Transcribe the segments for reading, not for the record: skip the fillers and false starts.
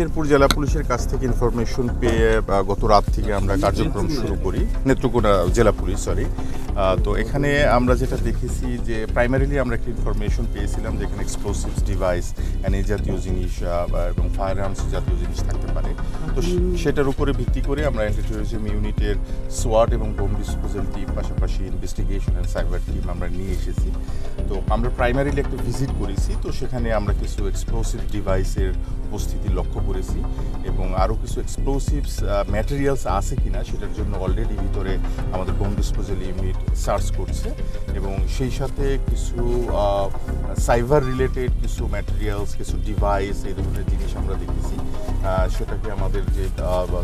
শেরপুর জেলা পুলিশের কাছ থেকে ইনফরমেশন পেয়ে গত রাত থেকে আমরা কার্যক্রম শুরু করি। নেত্রকোনা জেলা পুলিশ, সরি। তো এখানে আমরা যেটা দেখেছি যে প্রাইমারিলি আমরা একটা ইনফরমেশন পেয়েছিলাম যে এখানে এক্সপ্লোসিভস ডিভাইস এই জাতীয় জিনিস এবং ফায়ার আর্মস জাতীয় জিনিস থাকতে পারে। তো সেটার উপরে ভিত্তি করে আমরা অ্যান্টি টেরোরিজম ইউনিটের সোয়াট এবং বোম ডিসপোজাল টিম, পাশাপাশি ইনভেস্টিগেশন অ্যান্ড সাইবার টিম আমরা নিয়ে এসেছি। তো আমরা প্রাইমারিলি একটা ভিজিট করেছি। তো সেখানে আমরা কিছু এক্সপ্লোসিভ ডিভাইসের উপস্থিতি লক্ষ্য করেছি এবং আরও কিছু এক্সপ্লোসিভস ম্যাটেরিয়ালস আছে কিনা সেটার জন্য অলরেডি ভিতরে আমাদের বোম ডিসপোজাল ইউনিট সার্চ করছে এবং সেই সাথে কিছু সাইবার রিলেটেড কিছু ম্যাটেরিয়ালস, কিছু ডিভাইস, এই ধরনের জিনিস আমরা দেখেছি। সেটাকে আমাদের যে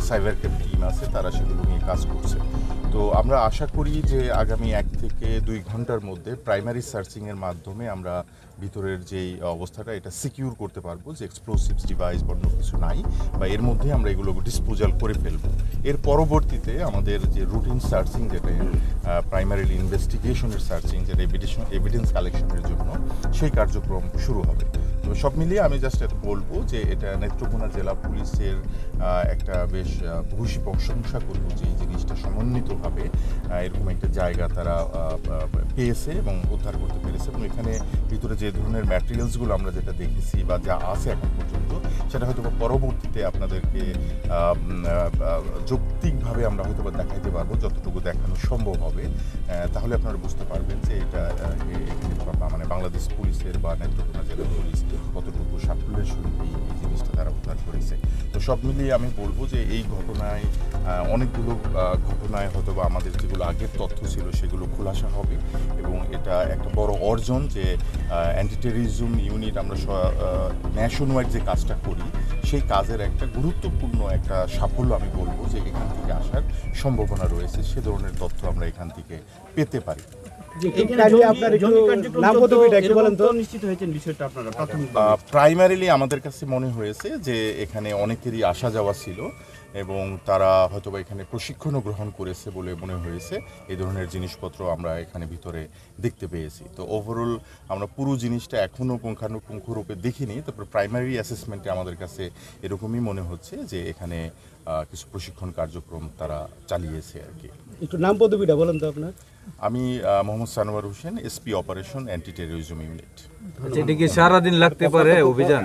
সাইবার ক্রাইম টিম আছে তারা সেগুলো নিয়ে কাজ করছে। তো আমরা আশা করি যে আগামী 1 থেকে 2 ঘন্টার মধ্যে প্রাইমারি সার্চিংয়ের মাধ্যমে আমরা ভিতরের যেই অবস্থাটা এটা সিকিউর করতে পারবো যে এক্সপ্লোসিভস ডিভাইস বন্য কিছু নাই বা এর মধ্যে আমরা এগুলো ডিসপোজাল করে ফেলবো। এর পরবর্তীতে আমাদের যে রুটিন সার্চিং, যেটা প্রাইমারিলি ইনভেস্টিগেশনের সার্চিং, যেটা এভিডেন্স কালেকশনের জন্য, সেই কার্যক্রম শুরু হবে। তো সব মিলিয়ে আমি জাস্ট এটা বলবো যে এটা নেত্রকোনা জেলা পুলিশের একটা বেশ ভূয়সী প্রশংসা করবো যে এই জিনিসটা সমন্বিতভাবে এরকম একটা জায়গা তারা পেয়েছে এবং উদ্ধার করতে পেরেছে। এবং এখানে ভিতরে যে ধরনের ম্যাটেরিয়ালসগুলো আমরা যেটা দেখেছি বা যা আছে এখন পর্যন্ত, সেটা হয়তো পরবর্তীতে আপনাদেরকে যৌক্তিকভাবে আমরা হয়তো বা দেখাইতে পারবো, যতটুকু দেখানো সম্ভব হবে। তাহলে আপনারা বুঝতে পারবেন যে এটা মানে বাংলাদেশ পুলিশের বা নেত্রকোনা জেলা পুলিশ কতটুকু সাফল্যের সঙ্গে এই জিনিসটা তারা উদ্ধার করেছে। তো সব মিলিয়ে আমি বলবো যে এই ঘটনায় অনেকগুলো ঘটনায় হয়তো বা আমাদের যেগুলো আগের তথ্য ছিল সেগুলো খোলাসা হবে এবং এটা একটা বড় অর্জন যে অ্যান্টি টেররিজম ইউনিট আমরা ন্যাশন ওয়াইড যে কাজটা করি সেই কাজের একটা গুরুত্বপূর্ণ একটা সাফল্য আমি বলবো যে এখান থেকে আসার সম্ভাবনা রয়েছে। সে ধরনের তথ্য আমরা এখান থেকে পেতে পারি। প্রাইমারিলি আমাদের কাছে মনে হয়েছে যে এখানে অনেকেরই আসা যাওয়া ছিল এবং তারা হয়তোবা এখানে প্রশিক্ষণও গ্রহণ করেছে বলে মনে হয়েছে। এই ধরনের জিনিসপত্র আমরা এখানে ভিতরে দেখতে পেয়েছি। তো ওভারঅল আমরা পুরো জিনিসটা এখনও পুঙ্খানুপুঙ্খরূপে দেখিনি। তারপর প্রাইমারি অ্যাসেসমেন্টে আমাদের কাছে এরকমই মনে হচ্ছে যে এখানে কিছু প্রশিক্ষণ কার্যক্রম তারা চালিয়েছে আর কি। একটু নাম পদবিটা বলেন তো আপনার। আমি Mohammad Sanowar Hossain, SP operation anti terrorism unit. এটা কি সারাদিন লাগতে পারে অভিযান?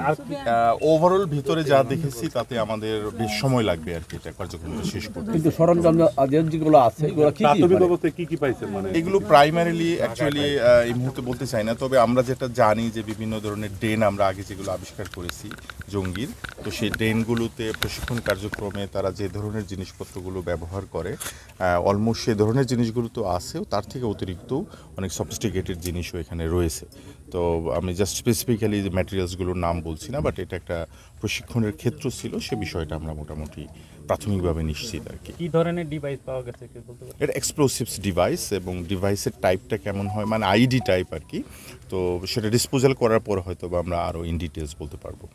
ওভারঅল ভিতরে যা দেখেছি তাতে আমাদের বেশ সময় লাগবে আর কি এটা কার্যক্রমটা শেষ করতে। কিন্তু সরঞ্জাম যেগুলো আছে এগুলো কি পাইছেন? মানে এগুলো প্রাইমারিলি অ্যাকচুয়ালি এই মুহূর্তে বলতে চাই না, তবে আমরা যেটা জানি যে বিভিন্ন ধরনের ড্রেন আমরা আগে যেগুলো আবিষ্কার করেছি জঙ্গির, তো সেই ড্রেনগুলোতে প্রশিক্ষণ কার্যক্রমে তারা যে ধরনের জিনিসপত্রগুলো ব্যবহার করে অলমোস্ট সেই ধরনের জিনিসগুলো তো আছেও, তার থেকে অতিরিক্ত অনেক সফিস্টিকেটেড জিনিসও এখানে রয়েছে। তো আমি জাস্ট স্পেসিফিক্যালি যে ম্যাটেরিয়ালসগুলোর নাম বলছি না, বাট এটা একটা প্রশিক্ষণের ক্ষেত্র ছিল, সে বিষয়টা আমরা মোটামুটি প্রাথমিকভাবে নিশ্চিত আর কি। কী ধরনের ডিভাইস পাওয়া গেছে বলতে পারেন? এটা এক্সপ্লোসিভস ডিভাইস এবং ডিভাইসের টাইপটা কেমন হয়, মানে আইডি টাইপ আর কি। তো সেটা ডিসপোজাল করার পর হয়তো বা আমরা আরও ইন ডিটেলস বলতে পারবো।